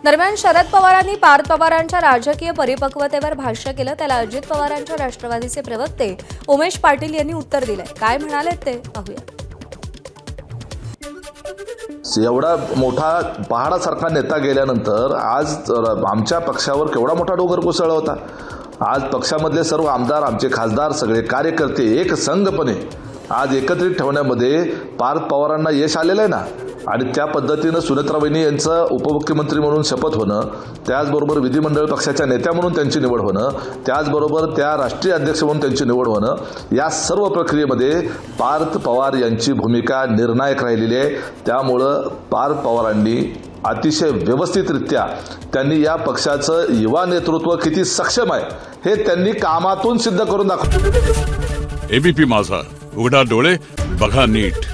दरम्यान शरद पवारांनी पार्थ पवारांच्या राजकीय परिपक्वतेवर भाष्य केलं। त्याला अजित पवारांच्या राष्ट्रवादीचे प्रवक्ते उमेश पाटील यांनी उत्तर दिलंय। काय म्हणालेत ते पाहूया। एवढा मोठा पहाडासारखा नेता गेल्यानंतर आज आमच्या पक्षावर केवढा मोठा डोंगर कोसळला होता। आज पक्षामधले सर्व आमदार, आमचे खासदार, सगळे कार्यकर्ते एक संघपणे आज एकत्रित ठेवण्यामध्ये पार्थ पवारांना यश आलेलं आहे ना। आणि त्या पद्धतीनं सुनेत्राबाईंनी यांचं उपमुख्यमंत्री म्हणून शपथ होणं, त्याचबरोबर विधिमंडळ पक्षाच्या नेत्या म्हणून त्यांची निवड होणं, त्याचबरोबर त्या राष्ट्रीय अध्यक्ष म्हणून त्यांची निवड होणं, या सर्व प्रक्रियेमध्ये पार्थ पवार यांची भूमिका निर्णायक राहिलेली आहे। त्यामुळं पार्थ पवारांनी अतिशय व्यवस्थितरित्या त्यांनी या पक्षाचं युवा नेतृत्व किती सक्षम आहे हे त्यांनी कामातून सिद्ध करून दाखवलं। एबीपी माझा, उघडा डोळे बघा नीट।